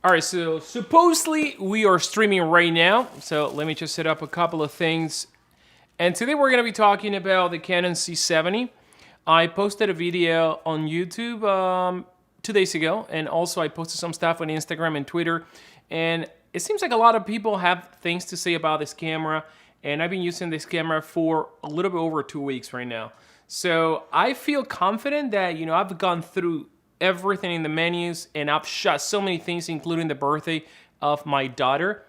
All right, so supposedly we are streaming right now. So let me just set up a couple of things. And today we're going to be talking about the Canon C70. I posted a video on YouTube 2 days ago, and also I posted some stuff on Instagram and Twitter. And it seems like a lot of people have things to say about this camera, and I've been using this camera for a little bit over 2 weeks right now. So I feel confident that, I've gone through everything in the menus, and I've shot so many things, including the birthday of my daughter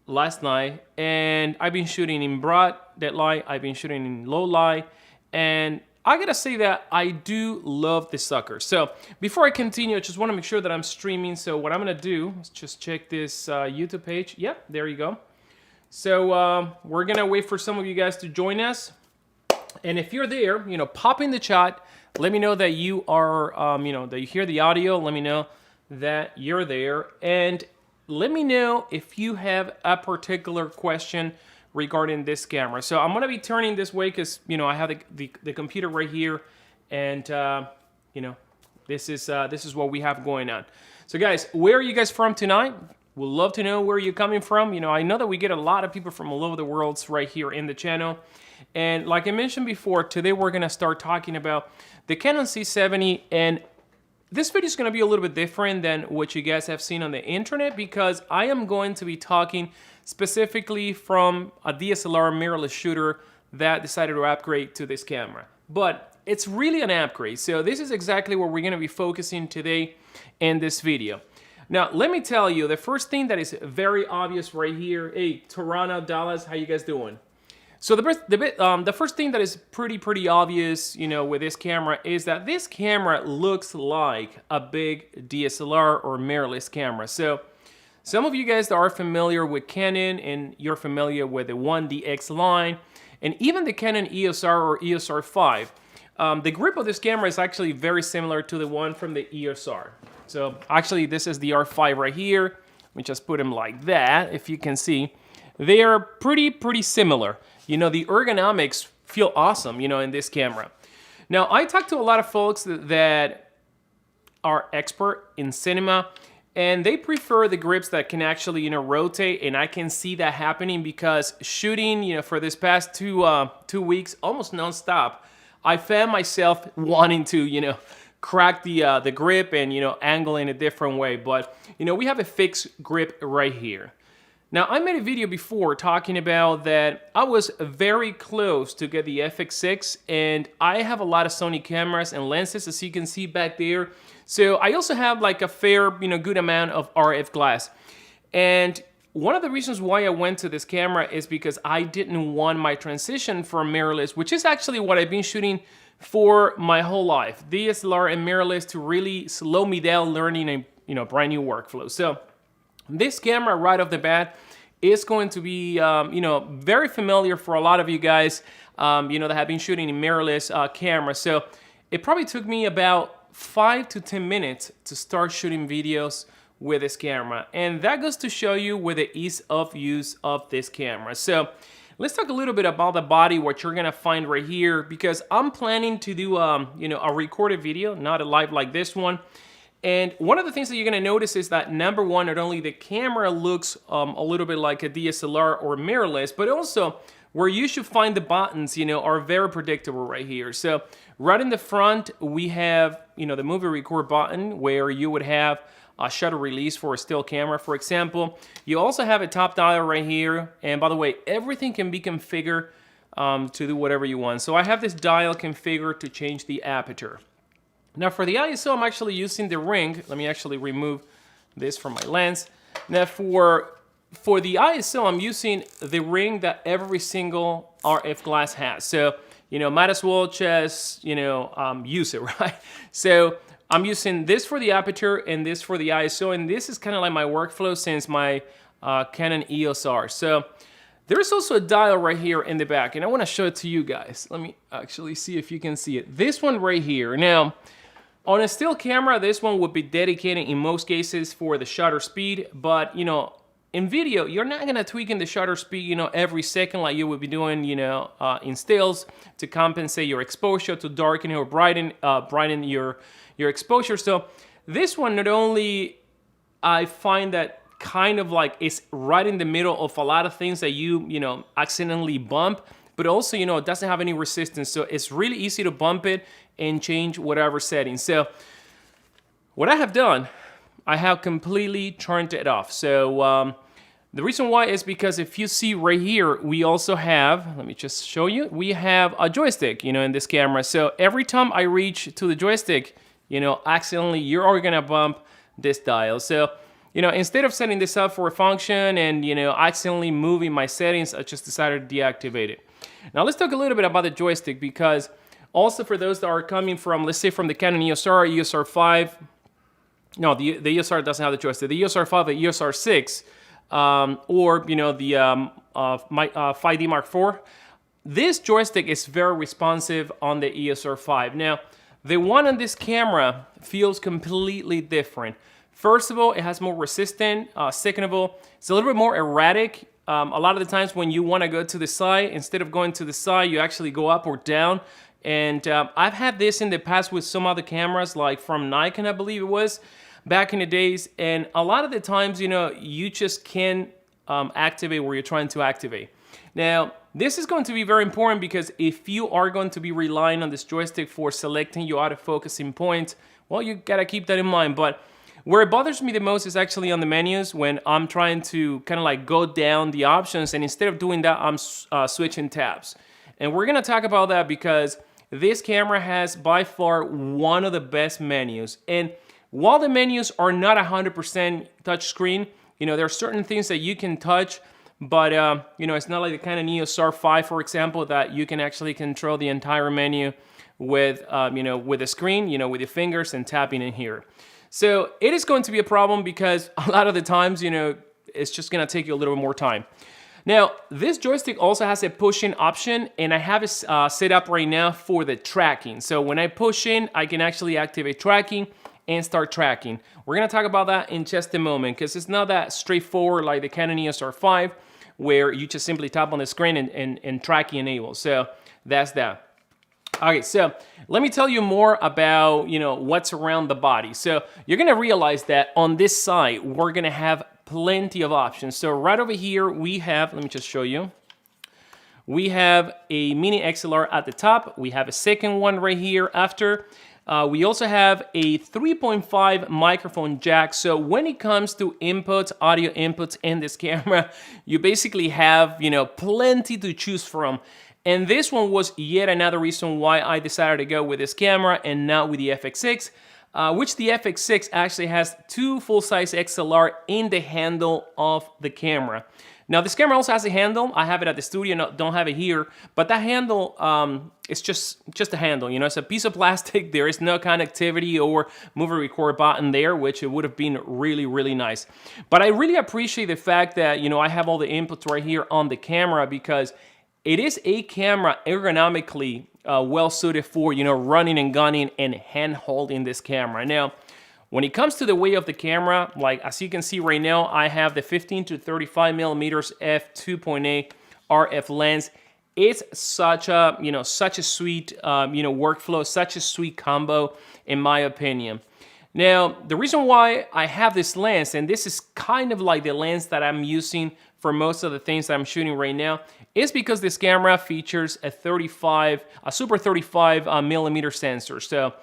last night. And I've been shooting in broad daylight, I've been shooting in low light, and I gotta say that I do love this sucker. So before I continue, I just want to make sure that I'm streaming. So what I'm gonna do is just check this YouTube page. Yep, there you go. So we're gonna wait for some of you guys to join us. And if you're there, pop in the chat. Let me know that you are, that you hear the audio. Let me know that you're there. And let me know if you have a particular question regarding this camera. So I'm going to be turning this way because, I have the computer right here. And, this is what we have going on. So guys, where are you guys from tonight? We'd love to know where you're coming from. I know that we get a lot of people from all over the world right here in the channel. And like I mentioned before, today we're going to start talking about the Canon C70, and this video is going to be a little bit different than what you guys have seen on the internet because I am going to be talking specifically from a DsLR mirrorless shooter that decided to upgrade to this camera. But it's really an upgrade, so this is exactly what we're going to be focusing today in this video. Now, let me tell you, the first thing that is very obvious right here, hey, Toronto, Dallas, how you guys doing? So the first thing that is pretty obvious, with this camera is that this camera looks like a big DSLR or mirrorless camera. So some of you guys that are familiar with Canon and you're familiar with the 1DX line and even the Canon EOS R or EOS R5, the grip of this camera is actually very similar to the one from the EOS R. So actually this is the R5 right here. Let me just put them like that, if you can see. They are pretty similar. The ergonomics feel awesome, in this camera. Now, I talked to a lot of folks that are expert in cinema, and they prefer the grips that can actually, rotate, and I can see that happening because shooting, for this past 2 weeks, almost nonstop, I found myself wanting to, crack the grip and, angle in a different way. But, we have a fixed grip right here. Now, I made a video before talking about that I was very close to get the FX6, and I have a lot of Sony cameras and lenses, as you can see back there. So I also have like a fair, good amount of RF glass. And one of the reasons why I went to this camera is because I didn't want my transition from mirrorless, which is actually what I've been shooting for my whole life, DsLR and mirrorless, to really slow me down learning a brand new workflow. So this camera right off the bat is going to be, very familiar for a lot of you guys, that have been shooting in mirrorless cameras. So it probably took me about 5 to 10 minutes to start shooting videos with this camera. And that goes to show you with the ease of use of this camera. So let's talk a little bit about the body, what you're gonna find right here, because I'm planning to do, a recorded video, not a live like this one. And one of the things that you're going to notice is that, number one, not only the camera looks a little bit like a DSLR or mirrorless, but also where you should find the buttons, are very predictable right here. So right in the front, we have, the movie record button where you would have a shutter release for a still camera, for example. You also have a top dial right here. And by the way, everything can be configured to do whatever you want. So I have this dial configured to change the aperture. Now for the ISO, I'm actually using the ring. Let me actually remove this from my lens. Now for the ISO, I'm using the ring that every single RF glass has. So, might as well just, use it, right? So I'm using this for the aperture and this for the ISO. And this is kind of like my workflow since my Canon EOS R. So there's also a dial right here in the back, and I want to show it to you guys. Let me actually see if you can see it. This one right here. Now, on a still camera, this one would be dedicated in most cases for the shutter speed, but in video, you're not gonna tweak in the shutter speed, every second like you would be doing, in stills to compensate your exposure, to darken or brighten your exposure. So this one not only I find that kind of like it's right in the middle of a lot of things that you know, accidentally bump, but also, you know, it doesn't have any resistance. So it's really easy to bump it and change whatever settings. So what I have done, I have completely turned it off. So the reason why is because if you see right here, we also have, let me just show you, we have a joystick, you know, in this camera. So every time I reach to the joystick, you know, accidentally, you're gonna bump this dial. So, you know, instead of setting this up for a function and, you know, accidentally moving my settings, I just decided to deactivate it. Now let's talk a little bit about the joystick, because also for those that are coming from, let's say from the Canon EOS-R, EOS-R5, no, the EOS-R doesn't have the joystick, the EOS-R5, the EOS-R6, or, you know, the 5D Mark IV, this joystick is very responsive on the EOS-R5. Now, the one on this camera feels completely different. First of all, it has more resistance. Second of all, it's a little bit more erratic. A lot of the times when you want to go to the side, instead of going to the side, you actually go up or down. And I've had this in the past with some other cameras, like from Nikon, I believe it was, back in the days. And a lot of the times, you know, you just can't activate where you're trying to activate. Now, this is going to be very important, because if you are going to be relying on this joystick for selecting your autofocusing point, well, you gotta keep that in mind. But where it bothers me the most is actually on the menus, when I'm trying to kind of like go down the options, and instead of doing that, I'm switching tabs. And we're gonna talk about that, because this camera has by far one of the best menus. And while the menus are not 100% touchscreen, you know, there are certain things that you can touch, but you know, it's not like the Canon EOS-R5, for example, that you can actually control the entire menu with, you know, with a screen, you know, with your fingers and tapping in here. So it is going to be a problem, because a lot of the times, you know, it's just gonna take you a little bit more time. Now, this joystick also has a push-in option, and I have it set up right now for the tracking. So when I push in, I can actually activate tracking and start tracking. We're gonna talk about that in just a moment, because it's not that straightforward like the Canon EOS-R5, where you just simply tap on the screen and tracking enables. So that's that. Okay, so let me tell you more about, you know, what's around the body. So you're gonna realize that on this side, we're gonna have plenty of options. So right over here, we have, let me just show you. We have a mini XLR at the top. We have a second one right here after. We also have a 3.5 microphone jack. So when it comes to inputs, audio inputs in this camera, you basically have, you know, plenty to choose from. And this one was yet another reason why I decided to go with this camera and not with the FX6, which the FX6 actually has two full-size XLR in the handle of the camera. Now, this camera also has a handle. I have it at the studio, no, don't have it here, but that handle is just a handle, you know, it's a piece of plastic. There is no connectivity or move and record button there, which it would have been really, really nice. But I really appreciate the fact that, you know, I have all the inputs right here on the camera, because it is a camera ergonomically well suited for, you know, running and gunning and hand holding this camera. Now, when it comes to the weight of the camera, like as you can see right now, I have the 15 to 35 millimeters f2.8 RF lens. It's such a, you know, such a sweet, you know, workflow, such a sweet combo, in my opinion. Now, the reason why I have this lens, and this is kind of like the lens that I'm using for most of the things that I'm shooting right now, is because this camera features a super 35 millimeter sensor. So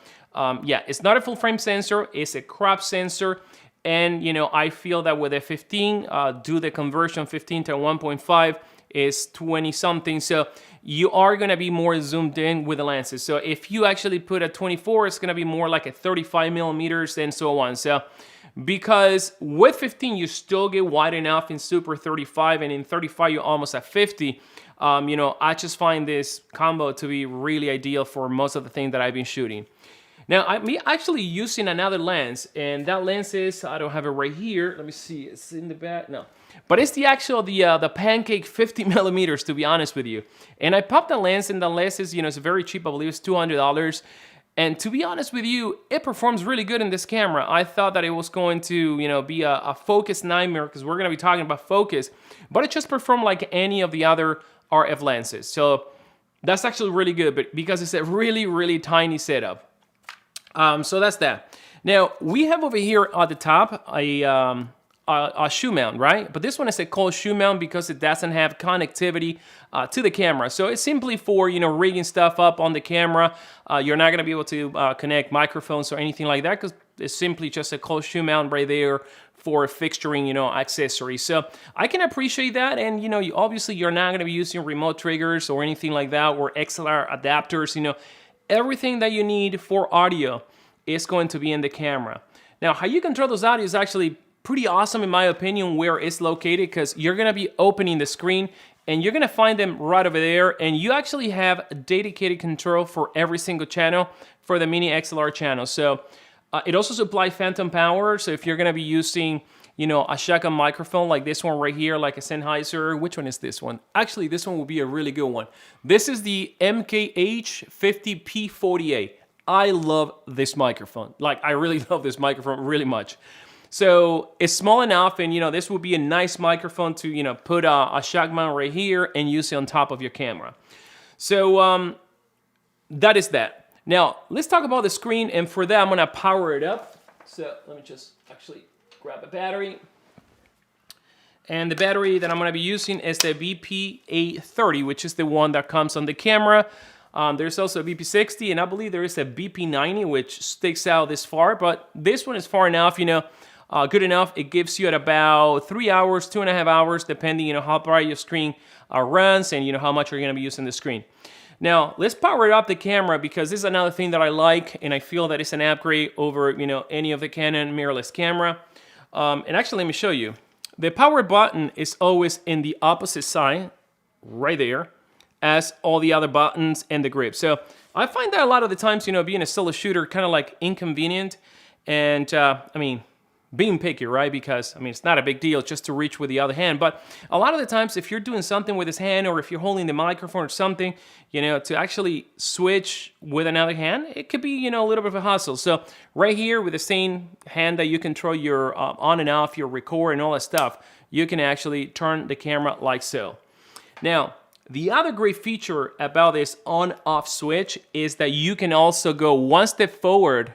yeah, it's not a full frame sensor, it's a crop sensor. And you know, I feel that with a 15, do the conversion 15 to 1.5 is 20 something. So you are gonna be more zoomed in with the lenses. So if you actually put a 24, it's gonna be more like a 35 millimeters and so on. So because with 15, you still get wide enough in super 35, and in 35, you're almost at 50. You know, I just find this combo to be really ideal for most of the things that I've been shooting. Now, I'm actually using another lens, and that lens is, I don't have it right here. Let me see, it's in the back, no. But it's the actual, the Pancake 50 millimeters, to be honest with you. And I popped the lens, and the lens is, you know, it's very cheap, I believe it's $200. And to be honest with you, it performs really good in this camera. I thought that it was going to, you know, be a focus nightmare, because we're gonna be talking about focus, but it just performed like any of the other RF lenses. So that's actually really good, but because it's a really, really tiny setup. So that's that. Now, we have over here at the top a shoe mount, right? But this one is called shoe mount because it doesn't have connectivity to the camera. So it's simply for, you know, rigging stuff up on the camera. You're not going to be able to connect microphones or anything like that because it's simply just a cold shoe mount right there for fixturing, you know, accessories. So I can appreciate that. And, you know, obviously you're not going to be using remote triggers or anything like that, or XLR adapters. You know, everything that you need for audio is going to be in the camera. Now, how you control those audio is actually pretty awesome in my opinion where it's located, because you're going to be opening the screen and you're going to find them right over there, and you actually have dedicated control for every single channel for the mini XLR channel. So it also supplies phantom power, so if you're going to be using, you know, a shotgun microphone like this one right here, like a Sennheiser. Which one is this one? Actually, this one will be a really good one. This is the MKH50P48. I love this microphone. Like, I really love this microphone really much. So it's small enough, and, you know, this would be a nice microphone to, you know, put a shock mount right here and use it on top of your camera. So that is that. Now, let's talk about the screen, and for that, I'm going to power it up. So let me just actually grab a battery. And the battery that I'm going to be using is the BP830, which is the one that comes on the camera. There's also a BP60, and I believe there is a BP90, which sticks out this far, but this one is far enough, you know, good enough. It gives you at about 3 hours, 2.5 hours, depending, you know, how bright your screen runs and, you know, how much you're going to be using the screen. Now, let's power up the camera, because this is another thing that I like, and I feel that it's an upgrade over, you know, any of the Canon mirrorless camera. And actually, let me show you. The power button is always in the opposite side, right there, as all the other buttons and the grip. So I find that a lot of the times, you know, being a solo shooter, kind of like inconvenient. And I mean, being picky, right? Because, I mean, it's not a big deal just to reach with the other hand. But a lot of the times, if you're doing something with this hand, or if you're holding the microphone or something, you know, to actually switch with another hand, it could be, you know, a little bit of a hustle. So right here with the same hand that you control your on and off, your record and all that stuff, you can actually turn the camera like so. Now, the other great feature about this on-off switch is that you can also go one step forward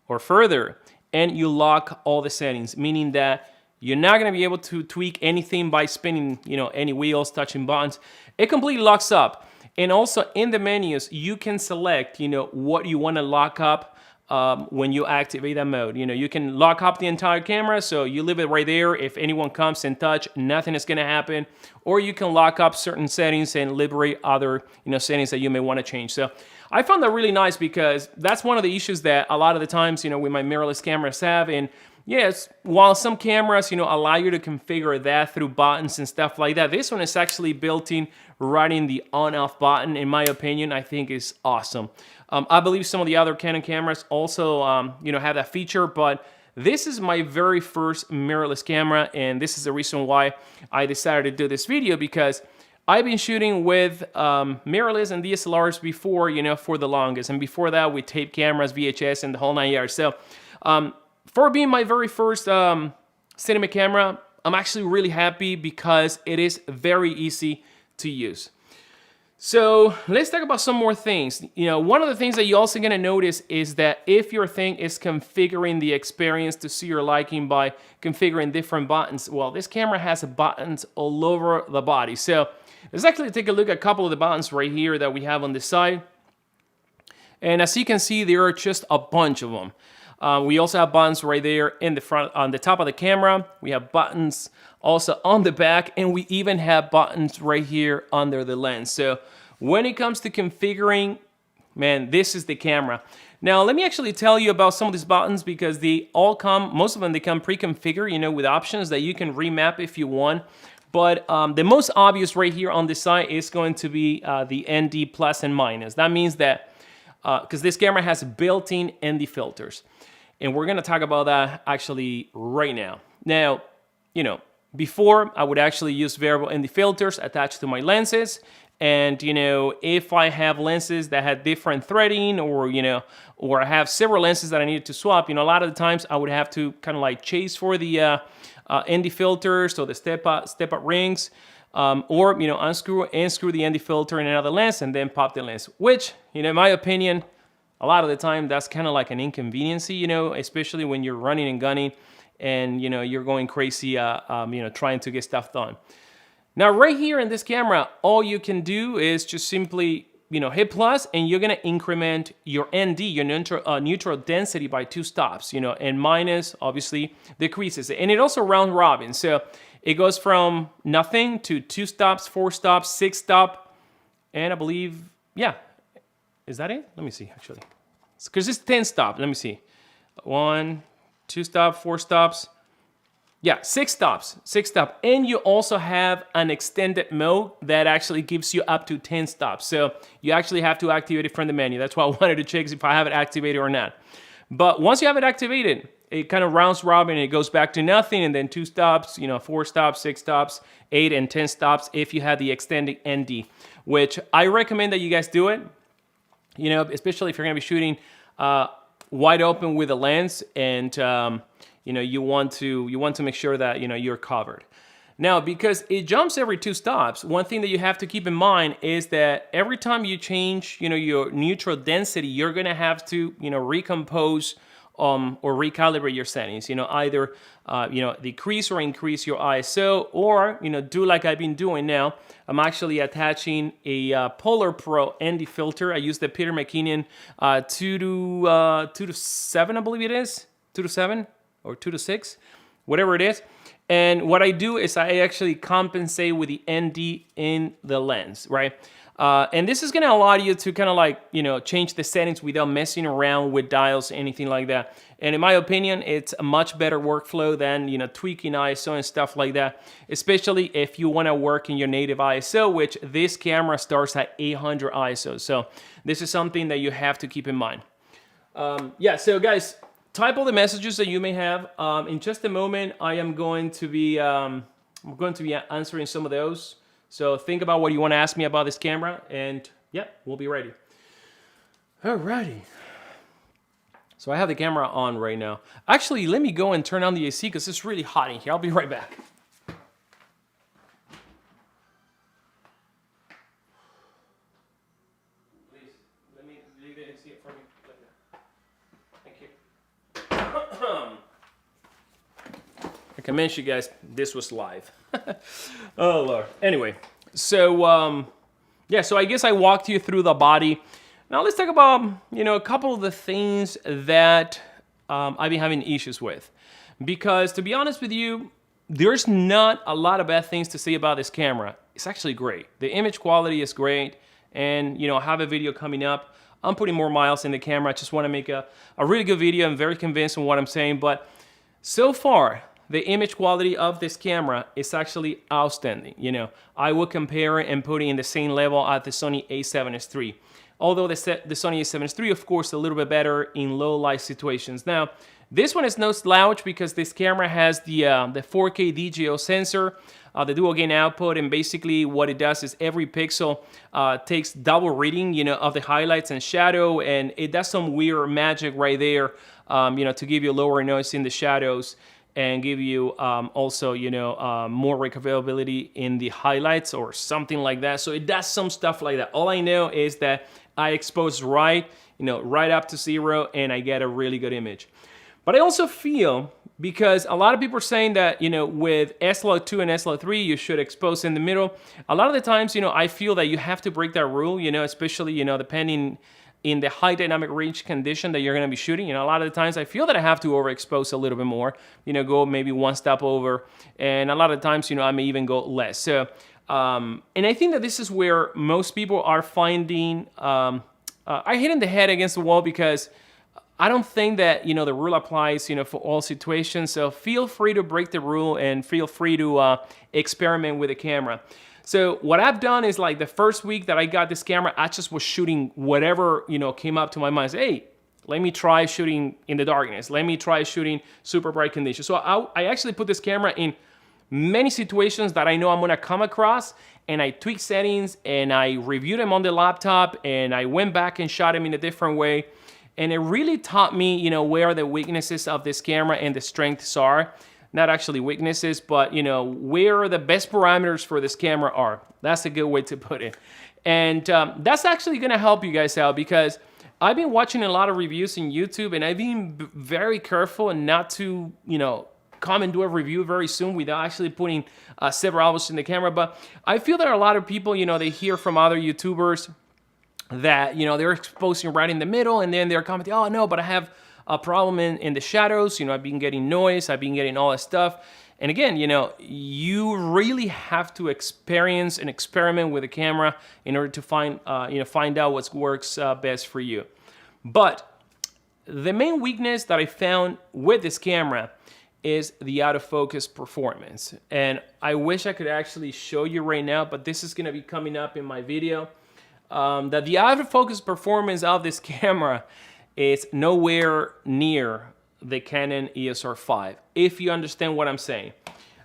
or further, and you lock all the settings, meaning that you're not going to be able to tweak anything by spinning, you know, any wheels, touching buttons. It completely locks up. And also in the menus, you can select, you know, what you want to lock up when you activate that mode. You know, you can lock up the entire camera, so you leave it right there. If anyone comes and touch, nothing is going to happen. Or you can lock up certain settings and liberate other, you know, settings that you may want to change. So I found that really nice, because that's one of the issues that a lot of the times, you know, with my mirrorless cameras have. And yes, while some cameras, you know, allow you to configure that through buttons and stuff like that, this one is actually built in right in the on-off button. In my opinion, I think is awesome. I believe some of the other Canon cameras also, you know, have that feature, but this is my very first mirrorless camera, and this is the reason why I decided to do this video, because I've been shooting with mirrorless and DSLRs before, you know, for the longest, and before that with tape cameras, VHS, and the whole 9 yards. So for being my very first cinema camera, I'm actually really happy, because it is very easy to use. So let's talk about some more things. You know, one of the things that you're also going to notice is that if your thing is configuring the experience to see your liking by configuring different buttons, well, this camera has buttons all over the body. So let's actually take a look at a couple of the buttons right here that we have on the side. And as you can see, there are just a bunch of them. We also have buttons right there in the front, on the top of the camera. We have buttons also on the back, and we even have buttons right here under the lens. So when it comes to configuring, man, this is the camera. Now, let me actually tell you about some of these buttons, because they all come, most of them, they come pre-configured, you know, with options that you can remap if you want. But the most obvious right here on the side is going to be the ND plus and minus. That means that, because this camera has built-in ND filters. And we're going to talk about that actually right now. Now, you know, before I would actually use variable ND filters attached to my lenses. And, you know, if I have lenses that had different threading, or, you know, or I have several lenses that I needed to swap, you know, a lot of the times I would have to kind of like chase for the ND filters, so the step-up rings, or, you know, unscrew and screw the ND filter in another lens and then pop the lens, which, you know, in my opinion, a lot of the time that's kind of like an inconvenience, you know, especially when you're running and gunning and, you know, you're going crazy, you know, trying to get stuff done. Now, right here in this camera, all you can do is just simply, you know, hit plus, and you're gonna increment your ND, your neutral density, by 2 stops, you know, and minus obviously decreases it. And it also round robin. So it goes from nothing to 2 stops, 4 stops, 6 stop, and I believe, yeah, is that it? Let me see, actually. Because it's 10 stop, let me see. 1, 2 stop, 4 stops. Yeah, 6 stops, 6 stops. And you also have an extended mode that actually gives you up to 10 stops. So you actually have to activate it from the menu. That's why I wanted to check if I have it activated or not. But once you have it activated, it kind of rounds robin and it goes back to nothing, and then 2 stops, you know, 4 stops, 6 stops, 8 and 10 stops if you have the extended ND, which I recommend that you guys do it, you know, especially if you're gonna be shooting wide open with a lens, and you know, you want to make sure that, you know, you're covered. Now, because it jumps every 2 stops, one thing that you have to keep in mind is that every time you change, you know, your neutral density, you're gonna have to, you know, recompose or recalibrate your settings. You know, either you know, decrease or increase your ISO, or, you know, do like I've been doing now. I'm actually attaching a Polar Pro ND filter. I use the Peter McKinnon 2 to 7, I believe it is, 2 to 7 or 2 to 6, whatever it is. And what I do is I actually compensate with the ND in the lens, right? And this is gonna allow you to kind of like, you know, change the settings without messing around with dials, anything like that. And in my opinion, it's a much better workflow than, you know, tweaking ISO and stuff like that, especially if you wanna work in your native ISO, which this camera starts at 800 ISO. So this is something that you have to keep in mind. Yeah, so guys, type all the messages that you may have. In just a moment, I am going to be answering some of those. So think about what you want to ask me about this camera, and yeah, we'll be ready. Alrighty. So I have the camera on right now. Actually, let me go and turn on the AC because it's really hot in here. I'll be right back. Please, let me leave the AC for me. Thank you. Like I mentioned, guys, this was live. Oh Lord. Anyway, so yeah, so I guess I walked you through the body. Now let's talk about, you know, a couple of the things that I've been having issues with, because to be honest with you, there's not a lot of bad things to say about this camera. It's actually great. The image quality is great, and, you know, I have a video coming up. I'm putting more miles in the camera. I just want to make a really good video. I'm very convinced on what I'm saying, but so far, the image quality of this camera is actually outstanding. You know, I would compare it and put it in the same level at the Sony a7S III. Although the Sony a7S III, of course, a little bit better in low light situations. Now, this one is no slouch because this camera has the 4K DJI sensor, the dual gain output, and basically what it does is every pixel takes double reading, you know, of the highlights and shadow, and it does some weird magic right there, you know, to give you lower noise in the shadows, and give you also, you know, more recoverability in the highlights or something like that. So it does some stuff like that. All I know is that I expose right, you know, right up to 0, and I get a really good image. But I also feel, because a lot of people are saying that, you know, with S-Log2 and S-Log3, you should expose in the middle. A lot of the times, you know, I feel that you have to break that rule, you know, especially, you know, depending in the high dynamic range condition that you're going to be shooting. You know, a lot of the times I feel that I have to overexpose a little bit more, you know, go maybe 1 step over, and a lot of times, you know, I may even go less. So, and I think that this is where most people are finding, are hitting the head against the wall, because I don't think that, you know, the rule applies, you know, for all situations. So feel free to break the rule and feel free to experiment with the camera. So what I've done is, like, the first week that I got this camera, I just was shooting whatever, you know, came up to my mind. Hey, let me try shooting in the darkness. Let me try shooting super bright conditions. So I actually put this camera in many situations that I know I'm gonna come across, and I tweaked settings, and I reviewed them on the laptop, and I went back and shot them in a different way. And it really taught me, you know, where the weaknesses of this camera and the strengths are. Not actually weaknesses, but, you know, where the best parameters for this camera are. That's a good way to put it. And that's actually gonna help you guys out, because I've been watching a lot of reviews in YouTube, and I've been very careful and not to, come and do a review very soon without actually putting several hours in the camera. But I feel there are a lot of people, they hear from other YouTubers that, they're exposing right in the middle, and then they're commenting, oh no, but I have a problem in the shadows. I've been getting noise, I've been getting all that stuff. And again, you really have to experience and experiment with the camera in order to find out what works best for you. But the main weakness that I found with this camera is the autofocus performance. And I wish I could actually show you right now, but this is going to be coming up in my video. That the autofocus performance of this camera is nowhere near the Canon EOS R5, if you understand what I'm saying.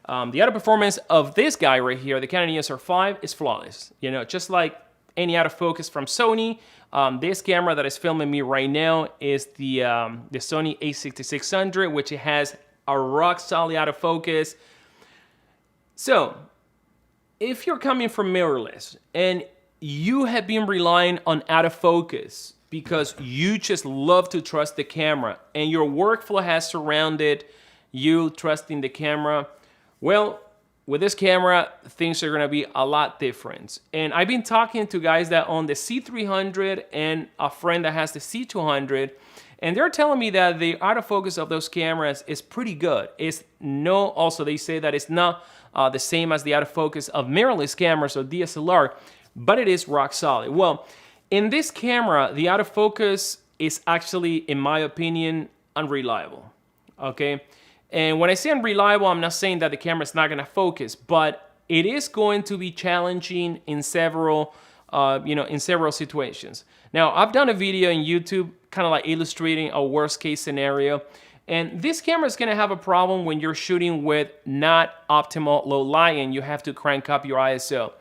The auto performance of this guy right here, the Canon EOS R5, is flawless. Just like any autofocus from Sony, this camera that is filming me right now is the Sony a6600, which it has a rock solid autofocus. So, if you're coming from mirrorless and you have been relying on autofocus because you just love to trust the camera and your workflow has surrounded you trusting the camera, well, with this camera, things are going to be a lot different. And I've been talking to guys that own the C300 and a friend that has the C200, and they're telling me that the autofocus of those cameras is pretty good. Also, they say that it's not the same as the autofocus of mirrorless cameras or DSLR, but it is rock solid. Well, in this camera, the autofocus is actually, in my opinion, unreliable, okay? And when I say unreliable, I'm not saying that the camera is not gonna focus, but it is going to be challenging in several situations. Now, I've done a video in YouTube, kind of like illustrating a worst case scenario, and this camera is gonna have a problem when you're shooting with not optimal low light and you have to crank up your ISO.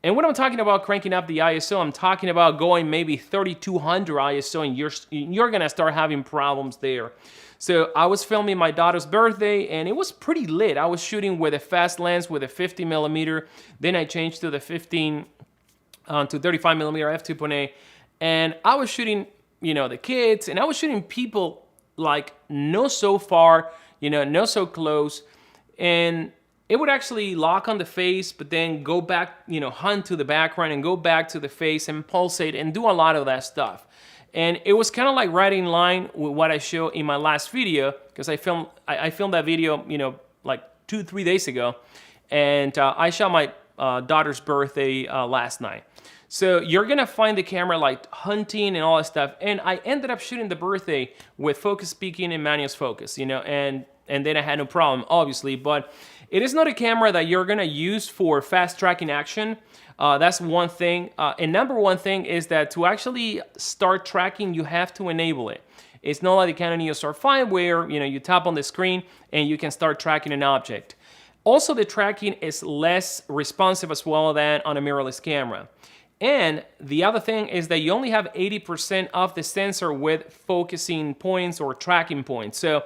And when I'm talking about cranking up the ISO, I'm talking about going maybe 3200 ISO, and you're gonna start having problems there. So I was filming my daughter's birthday, and it was pretty lit. I was shooting with a fast lens with a 50mm. Then I changed to the 35mm f2.8, and I was shooting, the kids, and I was shooting people like not so far, not so close, and it would actually lock on the face, but then go back, hunt to the background and go back to the face and pulsate and do a lot of that stuff. And it was kind of like right in line with what I showed in my last video, because I filmed that video, like 2-3 days ago, and I shot my daughter's birthday last night. So you're gonna find the camera like hunting and all that stuff. And I ended up shooting the birthday with focus peaking and manual focus, and then I had no problem, obviously. But it is not a camera that you're gonna use for fast tracking action. That's one thing. And number one thing is that to actually start tracking, you have to enable it. It's not like the Canon EOS R5 where you tap on the screen and you can start tracking an object. Also, the tracking is less responsive as well than on a mirrorless camera. And the other thing is that you only have 80% of the sensor with focusing points or tracking points. So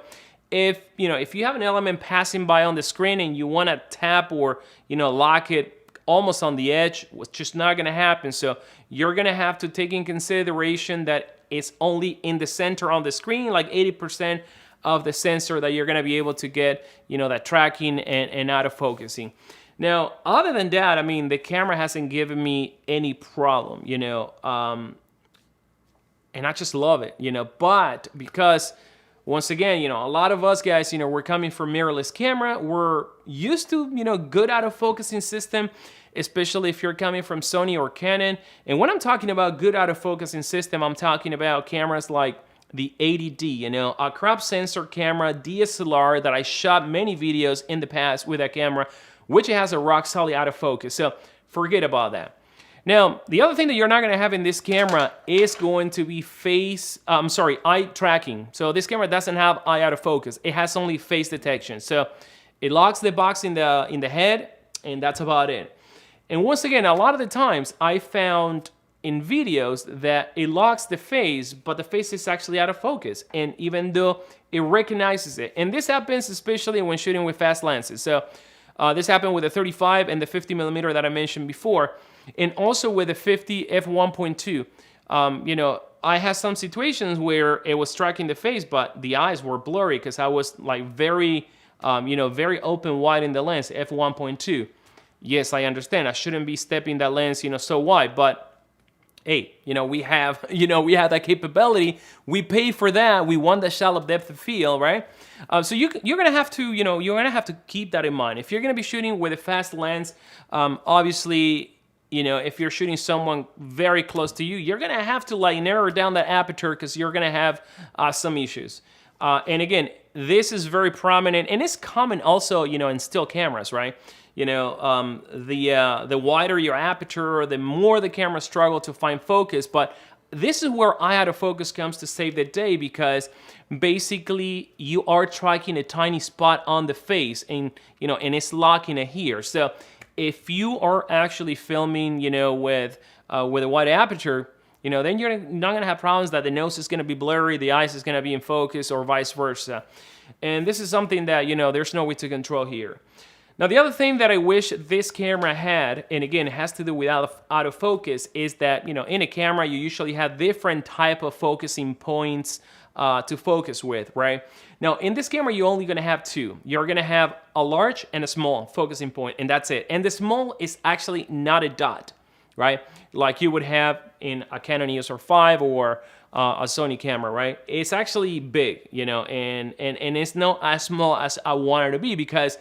if you have an element passing by on the screen and you want to tap or lock it almost on the edge, it's just not going to happen. So you're going to have to take in consideration that it's only in the center on the screen, like 80% of the sensor that you're going to be able to get, that tracking and autofocusing. Now, other than that, I mean, the camera hasn't given me any problem, and I just love it, but because once again, a lot of us guys, we're coming from mirrorless camera. We're used to, good autofocusing system, especially if you're coming from Sony or Canon. And when I'm talking about good autofocusing system, I'm talking about cameras like the 80D, a crop sensor camera, DSLR, that I shot many videos in the past with that camera, which has a rock solid autofocus. So forget about that. Now, the other thing that you're not going to have in this camera is going to be eye tracking. So this camera doesn't have eye autofocus. It has only face detection. So it locks the box in the head, and that's about it. And once again, a lot of the times I found in videos that it locks the face, but the face is actually out of focus. And even though it recognizes it, and this happens especially when shooting with fast lenses. So this happened with the 35 and the 50mm that I mentioned before, and also with the 50 f1.2. You know, I had some situations where it was tracking the face, but the eyes were blurry because I was like very, you know, very open wide in the lens, f1.2. Yes, I understand. I shouldn't be stepping that lens, you know, so wide, but hey, you know, we have, you know, we have that capability. We pay for that. We want the shallow depth of field, right? So you're gonna have to, you know, you're gonna have to keep that in mind. If you're gonna be shooting with a fast lens, obviously, you know, if you're shooting someone very close to you, you're gonna have to like narrow down that aperture because you're gonna have some issues. And again, this is very prominent and it's common also, you know, in still cameras, right? You know, the wider your aperture, the more the camera struggle to find focus. But this is where Autofocus comes to save the day because basically you are tracking a tiny spot on the face and, you know, and it's locking it here. So if you are actually filming, you know, with a wide aperture, you know, then you're not gonna have problems that the nose is gonna be blurry, the eyes is gonna be in focus, or vice versa. And this is something that, you know, there's no way to control here. Now, the other thing that I wish this camera had, and again, it has to do with autofocus, is that, you know, in a camera, you usually have different type of focusing points to focus with, right? Now, in this camera, you're only gonna have two. You're gonna have a large and a small focusing point, and that's it. And the small is actually not a dot, right? Like you would have in a Canon EOS R5 or a Sony camera, right? It's actually big, you know, and it's not as small as I want it to be because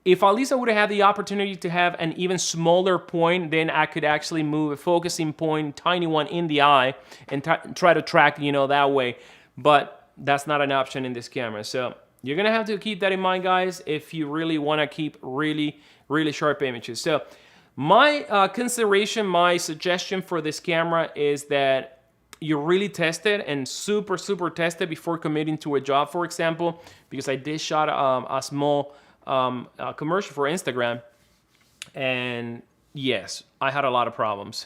if at least I would have had the opportunity to have an even smaller point, then I could actually move a focusing point, tiny one in the eye, and try to track, you know, that way. But that's not an option in this camera. So you're gonna have to keep that in mind, guys, if you really wanna keep really, really sharp images. So my consideration, my suggestion for this camera is that you really test it and super test it before committing to a job, for example, because I did shot a small commercial for Instagram, and yes, I had a lot of problems,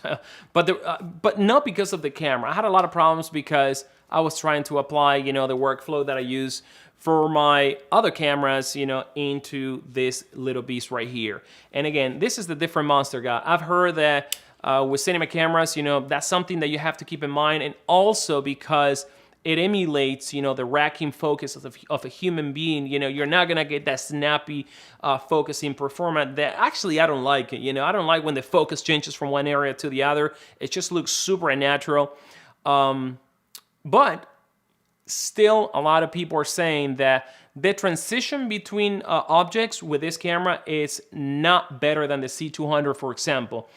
but not because of the camera. I had a lot of problems because I was trying to apply, you know, the workflow that I use for my other cameras, you know, into this little beast right here. And again, this is the different monster guy. I've heard that with cinema cameras, you know, that's something that you have to keep in mind, and also because it emulates, you know, the racking focus of a human being. You know, you're not gonna get that snappy focusing performance that actually I don't like it. You know, I don't like when the focus changes from one area to the other. It just looks super unnatural. But still, a lot of people are saying that the transition between objects with this camera is not better than the C200, for example.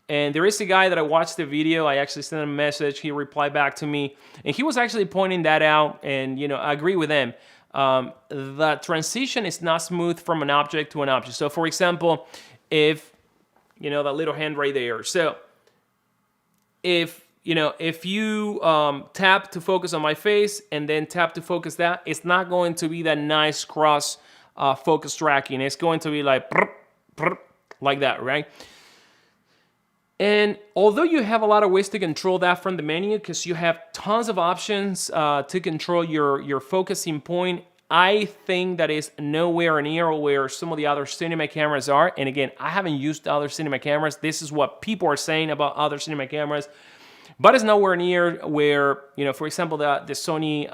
And there is a guy that I watched the video, I actually sent him a message, he replied back to me, and he was actually pointing that out, and, you know, I agree with him. The transition is not smooth from an object to an object. So, for example, if, you know, that little hand right there. So, if, you know, if you tap to focus on my face and then tap to focus that, it's not going to be that nice cross focus tracking. It's going to be like, like that, right? And although you have a lot of ways to control that from the menu, because you have tons of options to control your focusing point, I think that is nowhere near where some of the other cinema cameras are. And again, I haven't used other cinema cameras. This is what people are saying about other cinema cameras, but it's nowhere near where, you know, for example, the Sony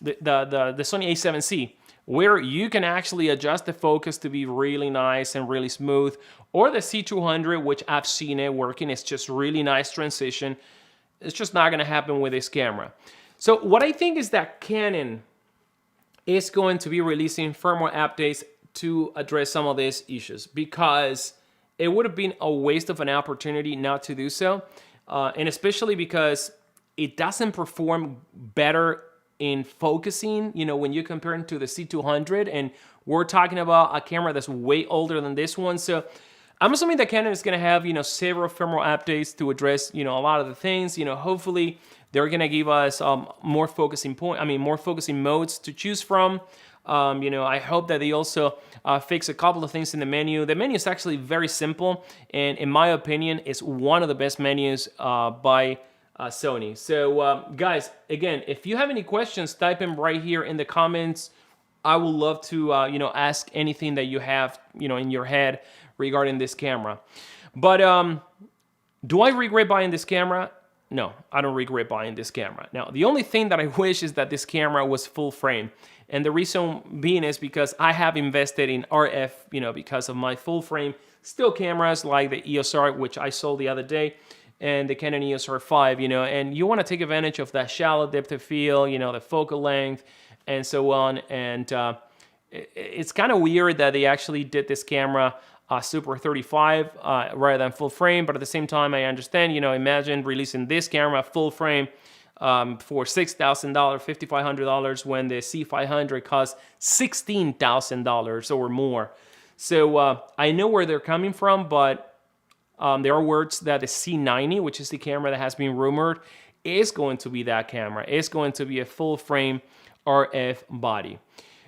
the Sony A7C, where you can actually adjust the focus to be really nice and really smooth, or the C200, which I've seen it working. It's just really nice transition. It's just not gonna happen with this camera. So what I think is that Canon is going to be releasing firmware updates to address some of these issues, because it would have been a waste of an opportunity not to do so, and especially because it doesn't perform better in focusing, you know, when you compare it to the C200, and we're talking about a camera that's way older than this one. So I'm assuming that Canon is going to have, you know, several firmware updates to address, you know, a lot of the things. You know, hopefully they're going to give us more focusing modes to choose from. You know, I hope that they also fix a couple of things in the menu. The menu is actually very simple, and in my opinion, it's one of the best menus by Sony. So guys, again, if you have any questions, type them right here in the comments. I would love to, you know, ask anything that you have, you know, in your head regarding this camera. But do I regret buying this camera? no, I don't regret buying this camera. Now, the only thing that I wish is that this camera was full frame. And the reason being is because I have invested in RF, because of my full frame still cameras like the EOS R, which I sold the other day, and the Canon EOS R5, and you want to take advantage of that shallow depth of field, the focal length, and so on. And it's kind of weird that they actually did this camera Super 35 rather than full frame, but at the same time, I understand, imagine releasing this camera full frame for $6,000, $5,500 when the C500 costs $16,000 or more. So I know where they're coming from, but there are words that the C90, which is the camera that has been rumored, is going to be that camera. It's going to be a full frame RF body.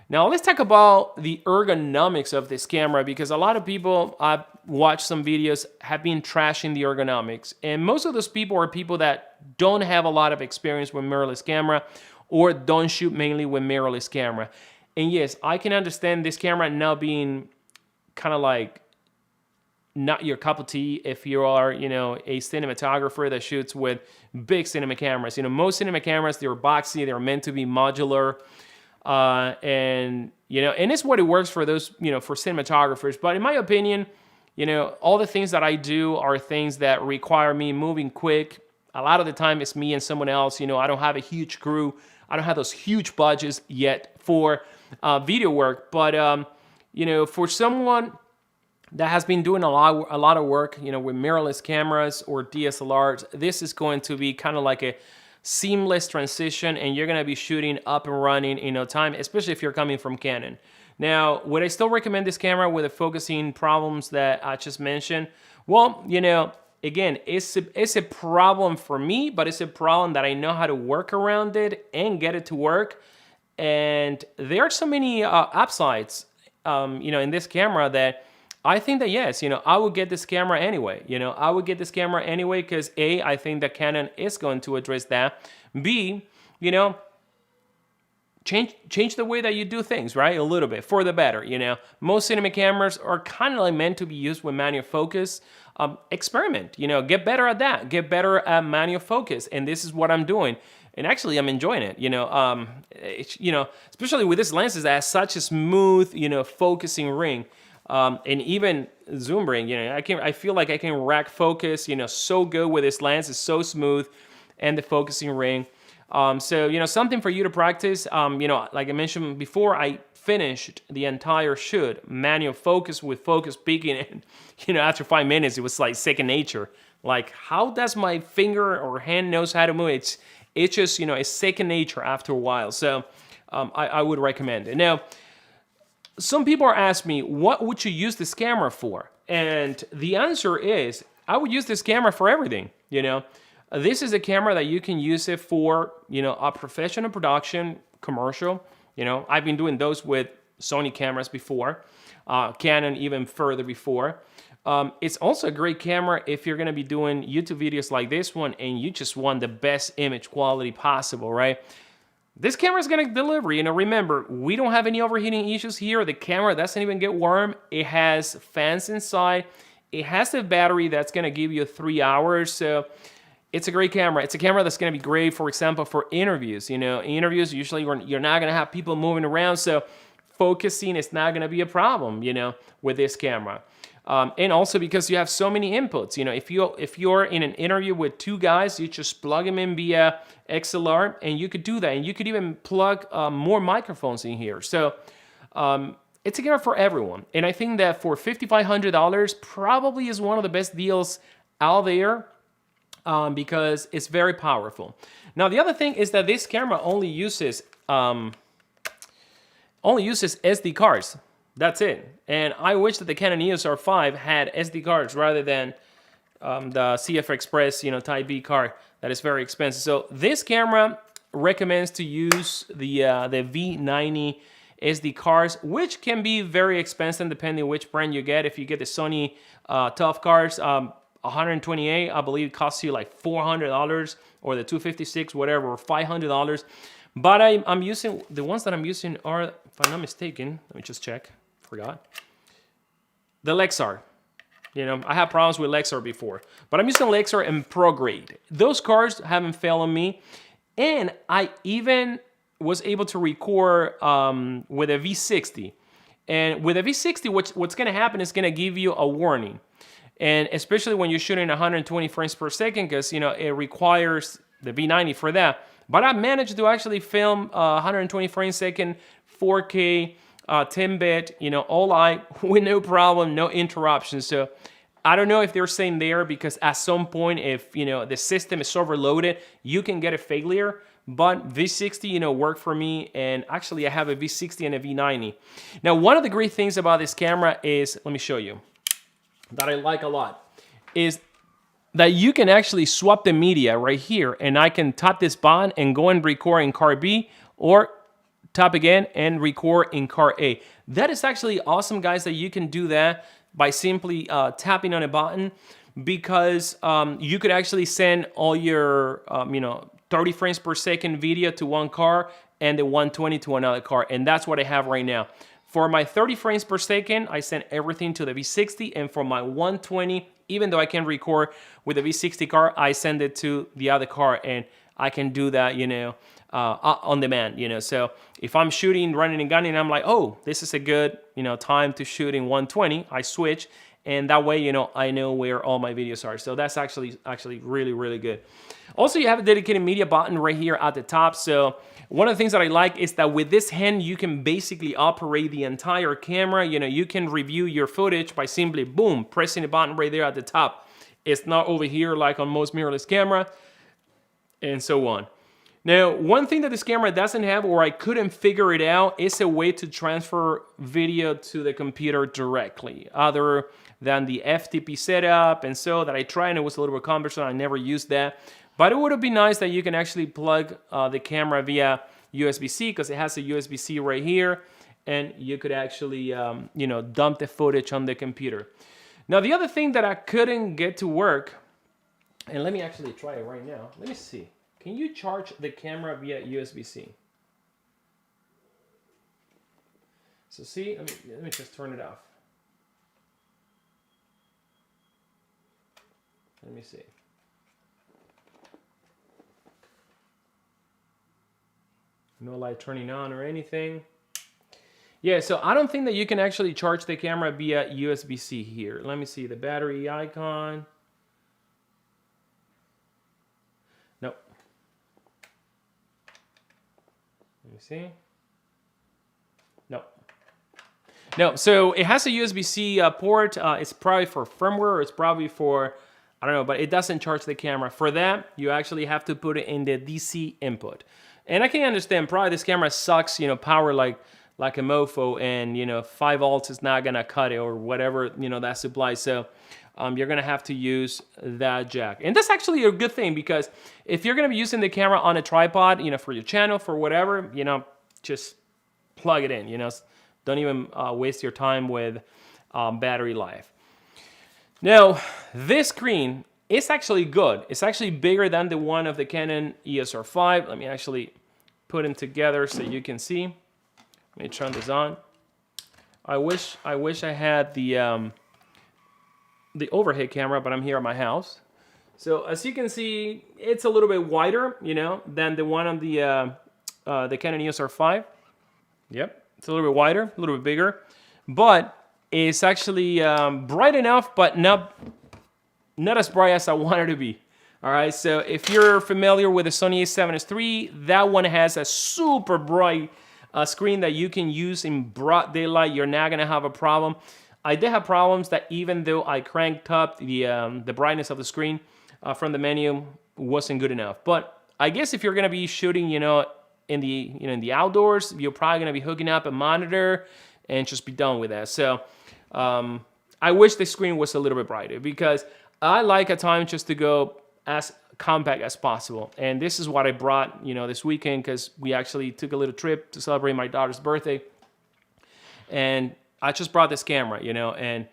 Now let's talk about the ergonomics of this camera, because a lot of people, I've watched some videos, have been trashing the ergonomics. And most of those people are people that don't have a lot of experience with mirrorless camera or don't shoot mainly with mirrorless camera. And yes, I can understand this camera now being kind of like not your cup of tea if you are, a cinematographer that shoots with big cinema cameras. Most cinema cameras, they're boxy, they're meant to be modular. And it's what it works for those, for cinematographers. But in my opinion, all the things that I do are things that require me moving quick. A lot of the time it's me and someone else. I don't have a huge crew. I don't have those huge budgets yet for video work. But, for someone that has been doing a lot of work, with mirrorless cameras or DSLRs, this is going to be kind of like a seamless transition, and you're going to be shooting up and running in no time, especially if you're coming from Canon. Now, would I still recommend this camera with the focusing problems that I just mentioned? Well, again, it's a problem for me, but it's a problem that I know how to work around it and get it to work. And there are so many upsides, in this camera that I think that yes, I would get this camera anyway. I would get this camera anyway because A, I think that Canon is going to address that. B, change the way that you do things, right? A little bit for the better. Most cinema cameras are kind of like meant to be used with manual focus. Experiment. Get better at that. Get better at manual focus, and this is what I'm doing. And actually, I'm enjoying it. Especially with this lenses that has such a smooth, focusing ring. And even zoom ring, I feel like I can rack focus, so good with this lens. It's so smooth, and the focusing ring. So, something for you to practice. Like I mentioned before, I finished the entire shoot, manual focus with focus peaking, and, after 5 minutes, it was like second nature. Like, how does my finger or hand knows how to move? It's just, it's second nature after a while. So, I would recommend it. Now, some people are asking me, what would you use this camera for? And the answer is, I would use this camera for everything, This is a camera that you can use it for, a professional production, commercial. I've been doing those with Sony cameras before, Canon even further before. It's also a great camera if you're going to be doing YouTube videos like this one and you just want the best image quality possible, right? This camera is going to deliver. Remember, we don't have any overheating issues here. The camera doesn't even get warm. It has fans inside. It has a battery that's going to give you 3 hours. So it's a great camera. It's a camera that's going to be great, for example, for interviews. Interviews, usually you're not going to have people moving around. So focusing is not going to be a problem, with this camera. And also because you have so many inputs. If you're in an interview with two guys, you just plug them in via XLR, and you could do that. And you could even plug more microphones in here. So it's a camera for everyone. And I think that for $5,500 probably is one of the best deals out there because it's very powerful. Now, the other thing is that this camera only uses SD cards. That's it. And I wish that the Canon EOS R5 had SD cards rather than the CF Express, Type B card that is very expensive. So this camera recommends to use the V90 SD cards, which can be very expensive depending on which brand you get. If you get the Sony tough cards, 128, I believe, costs you like $400, or the 256, whatever, or $500. But I'm using, the ones that I'm using are, if I'm not mistaken, let me just check, forgot. The Lexar. You know, I had problems with Lexar before, but I'm using Lexar and ProGrade. Those cards haven't failed on me, and I even was able to record with a V60. And with a V60, what's going to happen is going to give you a warning, and especially when you're shooting 120 frames per second, because you know it requires the V90 for that. But I managed to actually film 120 frames per second, 4K. 10-bit, you know, all eye with no problem, no interruptions. So I don't know if they're saying there because at some point, if you know the system is overloaded, you can get a failure. But V60, you know, worked for me, and actually I have a V60 and a V90. Now, one of the great things about this camera is, let me show you, that I like a lot, is that you can actually swap the media right here, and I can tap this button and go and record in car B, or tap again and record in car A. That is actually awesome, guys, that you can do that by simply tapping on a button, because you could actually send all your, you know, 30 frames per second video to one car and the 120 to another car. And that's what I have right now. For my 30 frames per second, I send everything to the V60. And for my 120, even though I can record with the V60 car, I send it to the other car. And I can do that, you know, on demand, you know. So if I'm shooting, running and gunning, I'm like, oh, this is a good, you know, time to shoot in 120, I switch, and that way, you know, I know where all my videos are. So that's actually really, really good. Also, you have a dedicated media button right here at the top. So one of the things that I like is that with this hand, you can basically operate the entire camera. You know, you can review your footage by simply, boom, pressing the button right there at the top. It's not over here like on most mirrorless camera, and so on. Now, one thing that this camera doesn't have, or I couldn't figure it out, is a way to transfer video to the computer directly, other than the FTP setup and so that I tried, and it was a little bit cumbersome. I never used that. But it would have been nice that you can actually plug the camera via USB-C, because it has a USB-C right here, and you could actually, you know, dump the footage on the computer. Now, the other thing that I couldn't get to work, and let me actually try it right now. Let me see. Can you charge the camera via USB-C? So see, let me just turn it off. Let me see. No light turning on or anything. Yeah, so I don't think that you can actually charge the camera via USB-C here. Let me see the battery icon. Nope. Let me see. Nope. No, so it has a USB-C port. It's probably for firmware. It's probably for, I don't know, but it doesn't charge the camera. For that, you actually have to put it in the DC input. And I can understand, probably this camera sucks, you know, power like a mofo, and, you know, 5 volts is not gonna cut it, or whatever, you know, that supply. So you're gonna have to use that jack. And that's actually a good thing, because if you're gonna be using the camera on a tripod, you know, for your channel, for whatever, you know, just plug it in, you know, don't even waste your time with battery life. Now, this screen is actually good. It's actually bigger than the one of the Canon EOS R5. Let me actually put them together so you can see. Let me turn this on. I wish I had the overhead camera, but I'm here at my house. So as you can see, it's a little bit wider, you know, than the one on the Canon EOS R5. Yep, it's a little bit wider, a little bit bigger, but it's actually bright enough, but not as bright as I want it to be. All right, so if you're familiar with the Sony a7S III, that one has a super bright screen that you can use in broad daylight. You're not gonna have a problem. I did have problems that even though I cranked up the brightness of the screen from the menu, wasn't good enough. But I guess if you're gonna be shooting, you know, in the outdoors, you're probably gonna be hooking up a monitor and just be done with that. So I wish the screen was a little bit brighter, because I like at times just to go as compact as possible. And this is what I brought, you know, this weekend, because we actually took a little trip to celebrate my daughter's birthday. And I just brought this camera, you know, and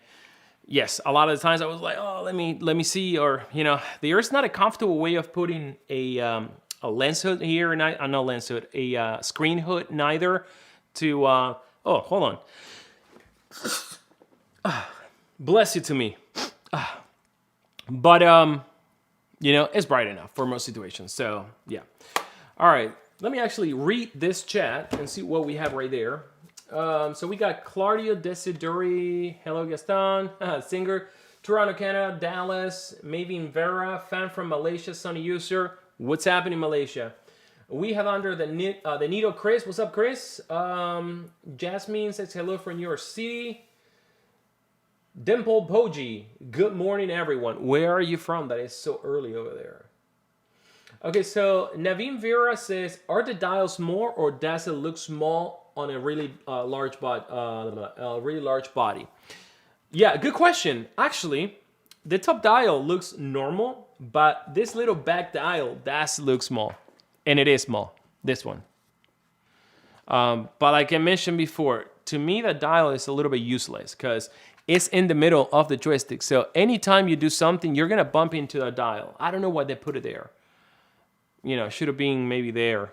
yes, a lot of the times I was like, oh, let me see, or, you know, there's not a comfortable way of putting a lens hood here, and no lens hood, a screen hood neither to, oh, hold on. Bless you to me. But you know, it's bright enough for most situations. So yeah. All right, let me actually read this chat and see what we have right there. So we got Claudio Desideri, hello Gaston, singer, Toronto, Canada, Dallas, Mavin Vera, fan from Malaysia, Sunny user. What's happening, Malaysia? We have under the Needle Chris. What's up, Chris? Jasmine says hello from New York City. Dimple Poji, good morning, everyone. Where are you from? That is so early over there. Okay, so Naveen Vera says, are the dials small or does it look small on a really large body? Yeah, good question. Actually, the top dial looks normal, but this little back dial does look small, and it is small. This one. But like I mentioned before, to me the dial is a little bit useless because it's in the middle of the joystick. So anytime you do something, you're gonna bump into a dial. I don't know why they put it there. You know, should have been maybe there,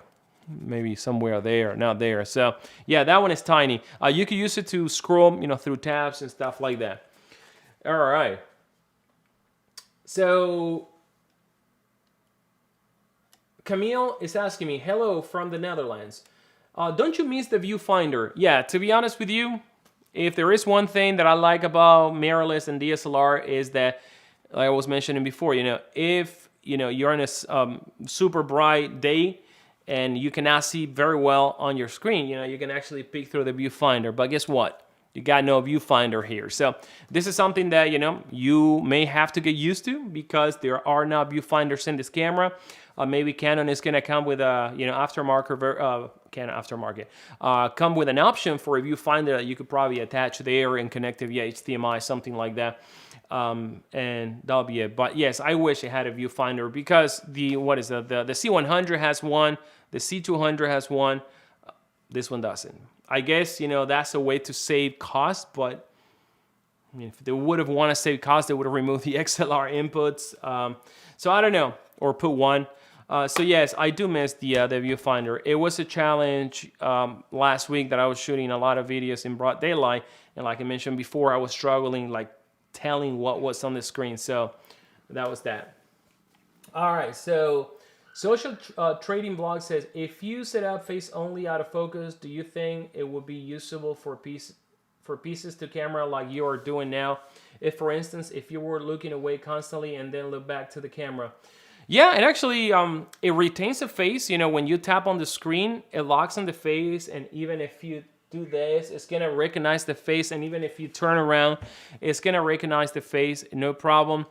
maybe somewhere there, not there. So yeah, that one is tiny. You can use it to scroll, you know, through tabs and stuff like that. All right. So Camille is asking me, hello from the Netherlands. Don't you miss the viewfinder? Yeah, to be honest with you, if there is one thing that I like about mirrorless and DSLR is that, like I was mentioning before, you know, if you know you're in a super bright day and you cannot see very well on your screen, you know, you can actually peek through the viewfinder. But guess what? You got no viewfinder here. So this is something that, you know, you may have to get used to because there are now viewfinders in this camera. Maybe Canon is gonna come with a, you know, aftermarket, Canon aftermarket, come with an option for a viewfinder that you could probably attach there and connect it via HDMI, something like that. And that'll be it. But yes, I wish it had a viewfinder because the C100 has one, the C200 has one, this one doesn't. I guess, you know, that's a way to save cost, but I mean, if they would have wanted to save cost, they would have removed the XLR inputs. So I don't know, or put one. So yes, I do miss the viewfinder. It was a challenge last week that I was shooting a lot of videos in broad daylight, and like I mentioned before, I was struggling like telling what was on the screen. So that was that. All right, so Social Trading Blog says, if you set up face-only autofocus, do you think it would be usable for pieces to camera like you are doing now? If, for instance, if you were looking away constantly and then look back to the camera. Yeah, and actually, it retains the face. You know, when you tap on the screen, it locks on the face, and even if you do this, it's gonna recognize the face, and even if you turn around, it's gonna recognize the face, no problem.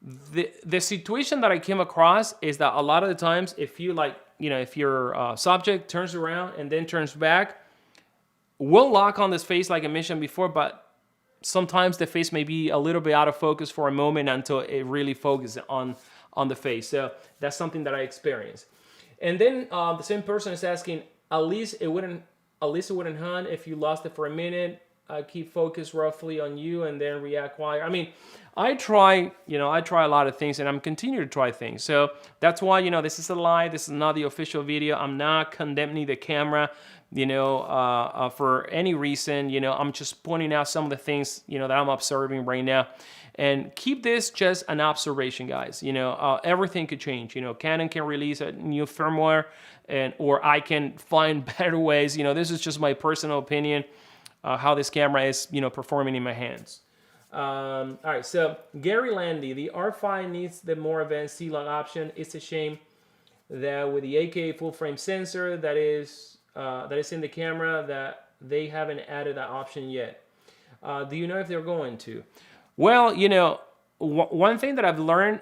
The situation that I came across is that a lot of the times, if you like, you know, if your subject turns around and then turns back, we'll lock on this face like I mentioned before, but sometimes the face may be a little bit out of focus for a moment until it really focuses on the face. So that's something that I experienced. And then the same person is asking, at least it wouldn't hunt if you lost it for a minute. Keep focus roughly on you and then react quiet. I mean, I try a lot of things and I'm continuing to try things. So that's why, you know, this is a lie. This is not the official video. I'm not condemning the camera, you know, for any reason. You know, I'm just pointing out some of the things, you know, that I'm observing right now. And keep this just an observation, guys. You know, everything could change. You know, Canon can release a new firmware or I can find better ways. You know, this is just my personal opinion. How this camera is, you know, performing in my hands. All right, so Gary Landy, the R5 needs the more advanced C-Log option. It's a shame that with the 8K full frame sensor that is in the camera that they haven't added that option yet. Do you know if they're going to? Well, you know, one thing that I've learned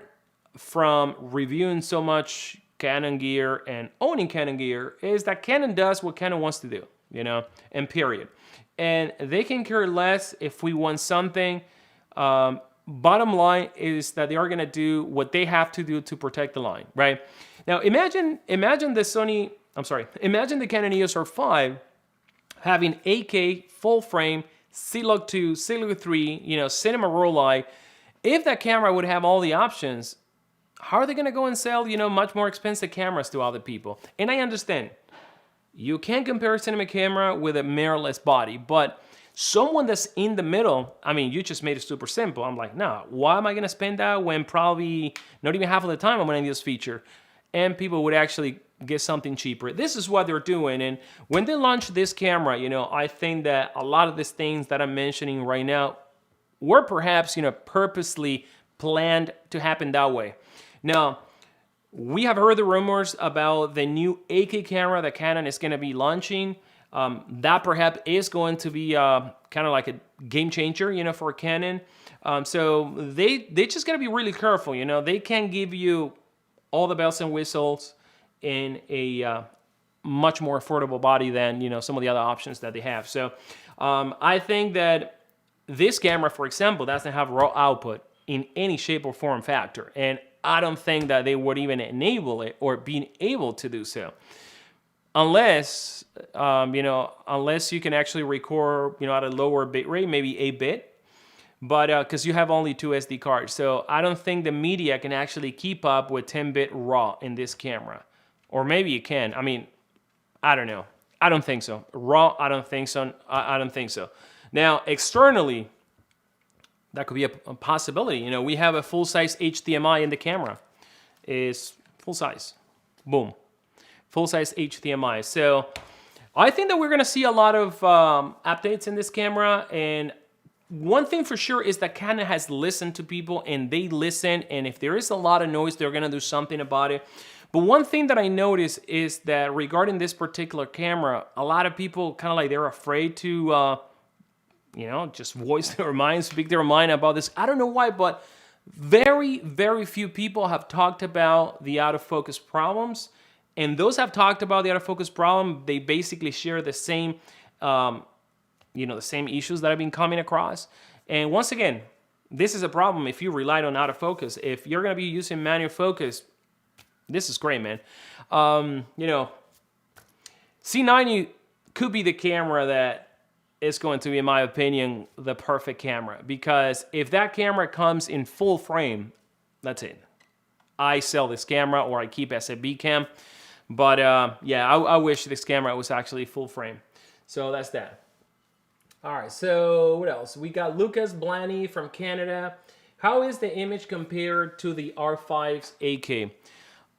from reviewing so much Canon gear and owning Canon gear is that Canon does what Canon wants to do, you know, and period. And they can care less if we want something. Bottom line is that they are going to do what they have to do to protect the line, right? Now, imagine the Canon EOS R5 having 8K full frame, C-Log 2, C-Log 3, you know, cinema roll light. If that camera would have all the options, how are they going to go and sell, you know, much more expensive cameras to other people? And I understand. You can compare a cinema camera with a mirrorless body, but someone that's in the middle, I mean, you just made it super simple. I'm like, nah, why am I gonna spend that when probably not even half of the time I'm gonna need this feature? And people would actually get something cheaper. This is what they're doing. And when they launch this camera, I think that a lot of these things that I'm mentioning right now were perhaps, purposely planned to happen that way. Now, we have heard the rumors about the new 8K camera that Canon is going to be launching. That perhaps is going to be kind of like a game changer, for Canon. So they just got to be really careful. They can give you all the bells and whistles in a much more affordable body than some of the other options that they have. So I think that this camera, for example, doesn't have raw output in any shape or form factor, and I don't think that they would even enable it or being able to do so, unless unless you can actually record at a lower bit rate, maybe 8-bit. But because you have only 2 SD cards. So I don't think the media can actually keep up with 10-bit RAW in this camera. Or maybe you can. I mean, I don't know. I don't think so. RAW, I don't think so. I don't think so. Now, externally, that could be a possibility. We have a full-size HDMI in the camera. It's full-size. Boom. Full-size HDMI. So I think that we're going to see a lot of updates in this camera. And one thing for sure is that Canon has listened to people, and they listen, and if there is a lot of noise, they're going to do something about it. But one thing that I noticed is that regarding this particular camera, a lot of people kind of like they're afraid to, just voice their mind, speak their mind about this. I don't know why, but very, very few people have talked about the autofocus problems. And those have talked about the autofocus problem, they basically share the same the same issues that I've been coming across. And once again, this is a problem if you relied on autofocus. If you're going to be using manual focus, this is great, man. C90 could be the camera that is going to be, in my opinion, the perfect camera. Because if that camera comes in full frame, that's it. I sell this camera or I keep as a B cam. But I wish this camera was actually full frame. So that's that. All right, so what else? We got Lucas Blaney from Canada. How is the image compared to the R5's 8K?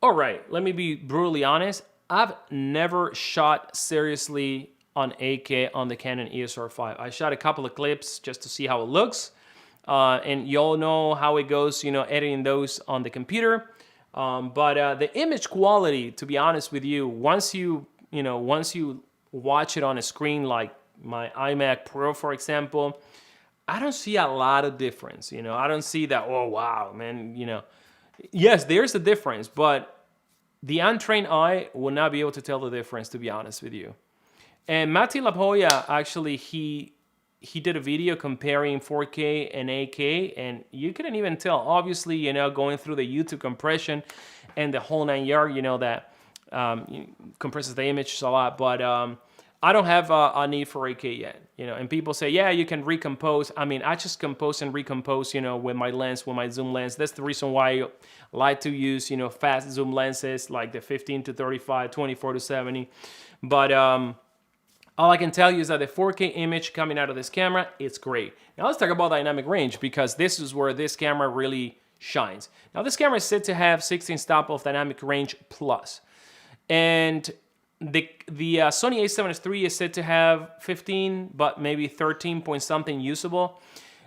All right, let me be brutally honest. I've never shot seriously on 8K on the Canon EOS R5. I shot a couple of clips just to see how it looks. And you all know how it goes, editing those on the computer. But the image quality, to be honest with you, once you watch it on a screen like my iMac Pro, for example, I don't see a lot of difference. I don't see that, oh, wow, man, Yes, there's a difference, but the untrained eye will not be able to tell the difference, to be honest with you. And Mati Lapoya, actually, he did a video comparing 4K and 8K, and you couldn't even tell. Obviously, going through the YouTube compression and the whole 9 yard, that compresses the image a lot, but I don't have a need for 8K yet, and people say, yeah, you can recompose. I mean, I just compose and recompose, with my lens, with my zoom lens. That's the reason why I like to use, fast zoom lenses like the 15 to 35, 24 to 70. But all I can tell you is that the 4K image coming out of this camera, it's great. Now let's talk about dynamic range, because this is where this camera really shines. Now this camera is said to have 16 stop of dynamic range plus. And the Sony a7S III is said to have 15, but maybe 13 point something usable.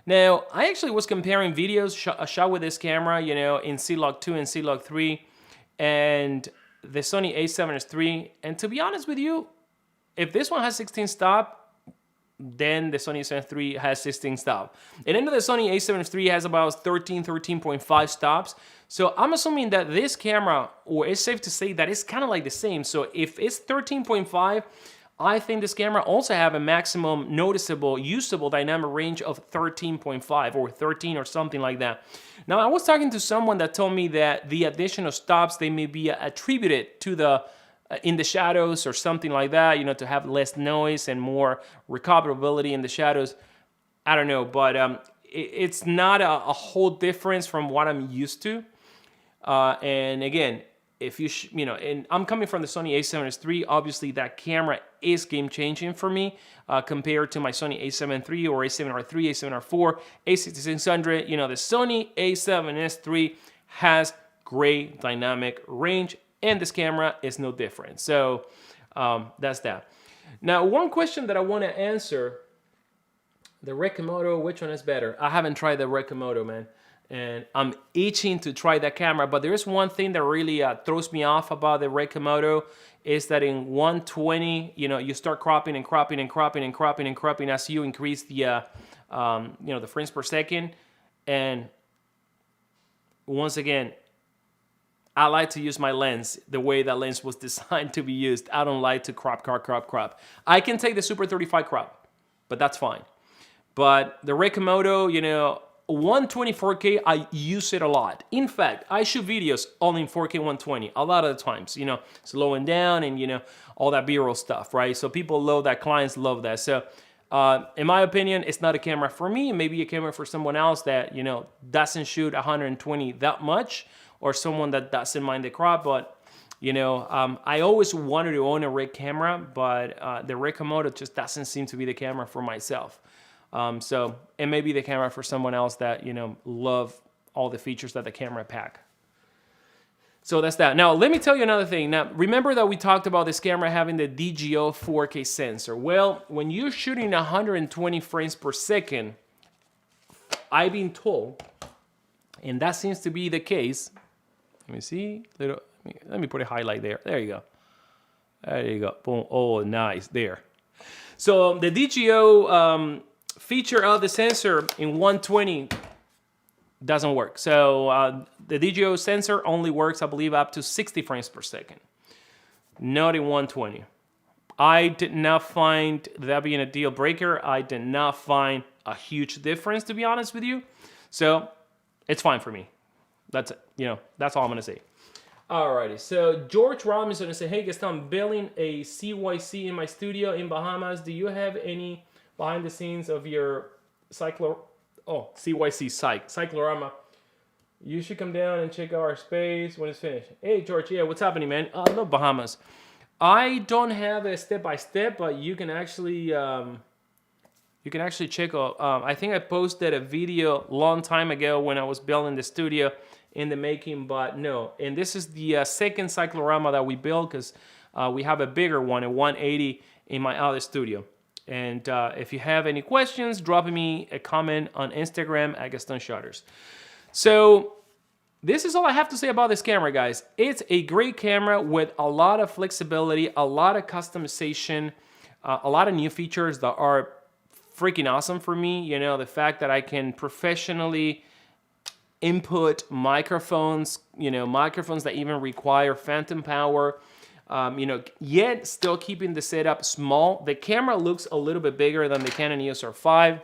Now, I actually was comparing videos shot with this camera, in C-Log 2 and C-Log 3, and the Sony a7S III. And to be honest with you, if this one has 16 stop, then the Sony a7S III has 16 stop. And then the Sony a7S III has about 13.5 stops. So I'm assuming that this camera, or it's safe to say that it's kind of like the same. So if it's 13.5, I think this camera also have a maximum noticeable, usable dynamic range of 13.5 or 13 or something like that. Now, I was talking to someone that told me that the additional stops, they may be attributed to the in the shadows or something like that, to have less noise and more recoverability in the shadows. I don't know, but it's not a whole difference from what I'm used to. And again, if you know, and I'm coming from the Sony a7S III, obviously that camera is game changing for me compared to my Sony a7 III or a7R III, a7R4, a6600. You know, the Sony a7S III has great dynamic range, and this camera is no different. So that's that. Now, one question that I want to answer, the Rekomoto, which one is better? I haven't tried the Rekomoto, man. And I'm itching to try that camera, but there is one thing that really throws me off about the Rekomoto is that in 120, you know, you start cropping and cropping and cropping and cropping and cropping as you increase the, you know, the frames per second. And once again, I like to use my lens the way that lens was designed to be used. I don't like to crop. I can take the Super 35 crop, but that's fine. But the Rekomoto, you know, 124K, I use it a lot. In fact, I shoot videos only in 4K 120 a lot of the times, you know, slowing down and, you know, all that B-roll stuff, right? So people love that, clients love that. So in my opinion, it's not a camera for me. Maybe a camera for someone else that, you know, doesn't shoot 120 that much, or someone that doesn't mind the crop. But, you know, I always wanted to own a rig camera, but the Rekomoto just doesn't seem to be the camera for myself. So it may be the camera for someone else that, you know, love all the features that the camera pack. So that's that. Now, let me tell you another thing. Now, remember that we talked about this camera having the DGO 4K sensor. Well, when you're shooting 120 frames per second, I've been told, and that seems to be the case. Let me see. Let me put a highlight there. There you go. There you go. Boom. Oh, nice. There. So the DGO feature of the sensor in 120 doesn't work. So the DGO sensor only works, I believe, up to 60 frames per second. Not in 120. I did not find that being a deal breaker. I did not find a huge difference, to be honest with you. So it's fine for me. That's it. You know, that's all I'm gonna say. Alrighty, so George Robinson said, "Hey, Gaston, I'm building a CYC in my studio in Bahamas. Do you have any behind the scenes of your CYC cyclorama? You should come down and check out our space when it's finished." Hey, George, yeah, what's happening, man? I love Bahamas. I don't have a step-by-step, but you can actually check out. I think I posted a video a long time ago when I was building the studio in the making, but no. And this is the second cyclorama that we built, because we have a bigger one, a 180, in my other studio. And if you have any questions, drop me a comment on Instagram at Gaston Shutters. So this is all I have to say about this camera, guys. It's a great camera with a lot of flexibility, a lot of customization, a lot of new features that are freaking awesome for me. You know, the fact that I can professionally input microphones, you know, microphones that even require phantom power, you know, yet still keeping the setup small. The camera looks a little bit bigger than the Canon EOS R5.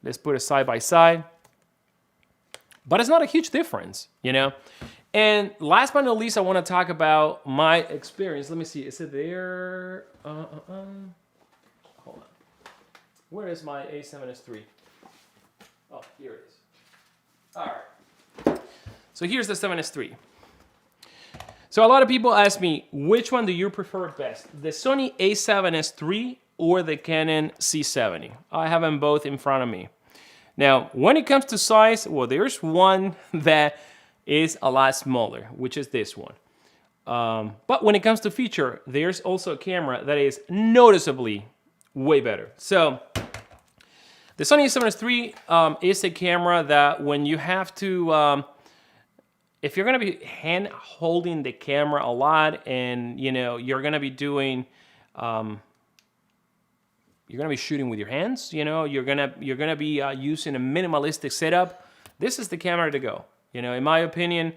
Let's put it side by side. But it's not a huge difference, you know. And last but not least, I want to talk about my experience. Let me see. Is it there? Hold on. Where is my A7S III? Oh, here it is. All right. So here's the 7S III. So a lot of people ask me, which one do you prefer best? The Sony a7S III or the Canon C70? I have them both in front of me. Now, when it comes to size, well, there's one that is a lot smaller, which is this one. But when it comes to feature, there's also a camera that is noticeably way better. So the Sony a7S III is a camera that when you have to, if you're gonna be hand holding the camera a lot, and you know you're gonna be doing, you're gonna be shooting with your hands. You know, you're gonna be using a minimalistic setup. This is the camera to go. You know, in my opinion,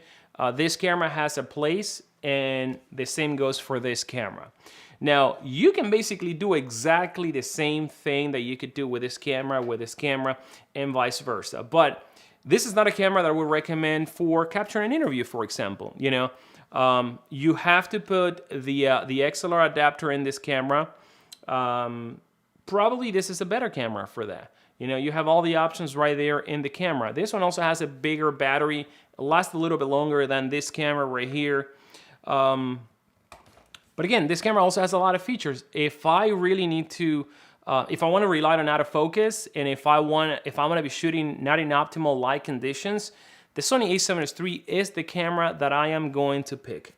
this camera has a place, and the same goes for this camera. Now, you can basically do exactly the same thing that you could do with this camera, and vice versa. But this is not a camera that I would recommend for capturing an interview, for example. You know, you have to put the XLR adapter in this camera. Probably this is a better camera for that. You know, you have all the options right there in the camera. This one also has a bigger battery. It lasts a little bit longer than this camera right here. But again, this camera also has a lot of features. If I really need to, if I want to rely on autofocus, and if I'm going to be shooting not in optimal light conditions, the Sony a7S III is the camera that I am going to pick.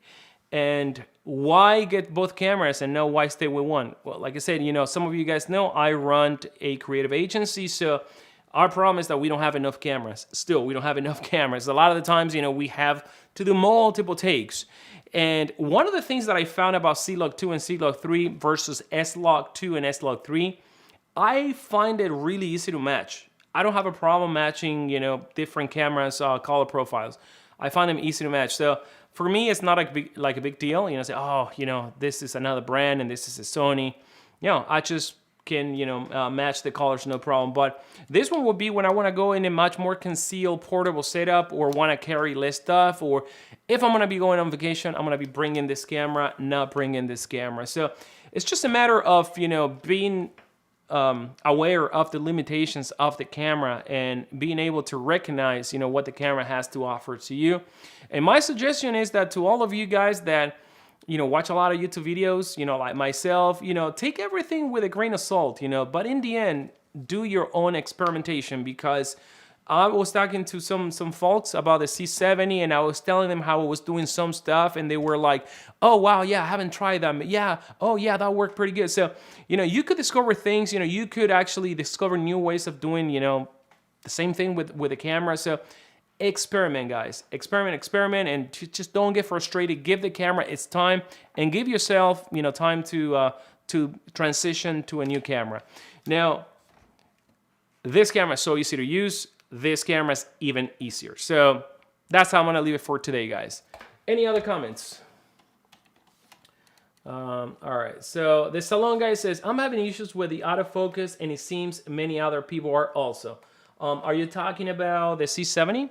And why get both cameras and know why stay with one? Well, like I said, you know, some of you guys know I run a creative agency, so our problem is that we don't have enough cameras. Still, we don't have enough cameras. A lot of the times, you know, we have to do multiple takes. And one of the things that I found about C-Log 2 and C-Log 3 versus S-Log 2 and S-Log 3, I find it really easy to match. I don't have a problem matching, you know, different cameras, color profiles. I find them easy to match. So for me, it's not a big deal. You know, say, oh, you know, this is another brand and this is a Sony. You know, I just can, you know, match the colors, no problem. But this one would be when I want to go in a much more concealed portable setup, or want to carry less stuff, or if I'm going to be going on vacation, I'm going to be bringing this camera, not bringing this camera. So it's just a matter of, you know, being aware of the limitations of the camera and being able to recognize, you know, what the camera has to offer to you. And my suggestion is that to all of you guys that, you know, watch a lot of YouTube videos, you know, like myself, you know, take everything with a grain of salt, you know, but in the end, do your own experimentation, because I was talking to some folks about the C70, and I was telling them how I was doing some stuff, and they were like, oh, wow, yeah, I haven't tried that. Yeah, oh, yeah, that worked pretty good. So, you know, you could discover things, you know, you could actually discover new ways of doing, you know, the same thing with a camera. So experiment, guys. Experiment, and just don't get frustrated. Give the camera its time, and give yourself, you know, time to transition to a new camera. Now, this camera is so easy to use. This camera is even easier. So that's how I'm going to leave it for today, guys. Any other comments? All right. So the Salon guy says, I'm having issues with the autofocus, and it seems many other people are also. Are you talking about the C70?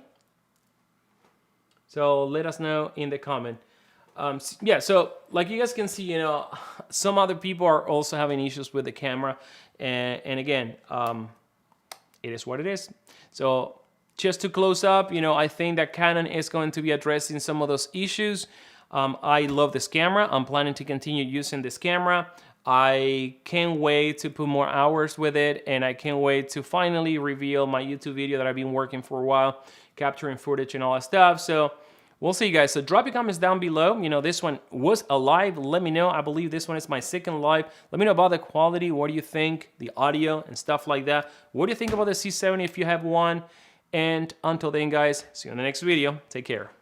So let us know in the comment. Yeah, so like you guys can see, you know, some other people are also having issues with the camera. And again, it is what it is. So just to close up, you know, I think that Canon is going to be addressing some of those issues. I love this camera. I'm planning to continue using this camera. I can't wait to put more hours with it, and I can't wait to finally reveal my YouTube video that I've been working for a while, capturing footage and all that stuff. So we'll see, guys. So drop your comments down below. You know, this one was a live. Let me know. I believe this one is my second live. Let me know about the quality. What do you think? The audio and stuff like that. What do you think about the C70 if you have one? And until then, guys, see you in the next video. Take care.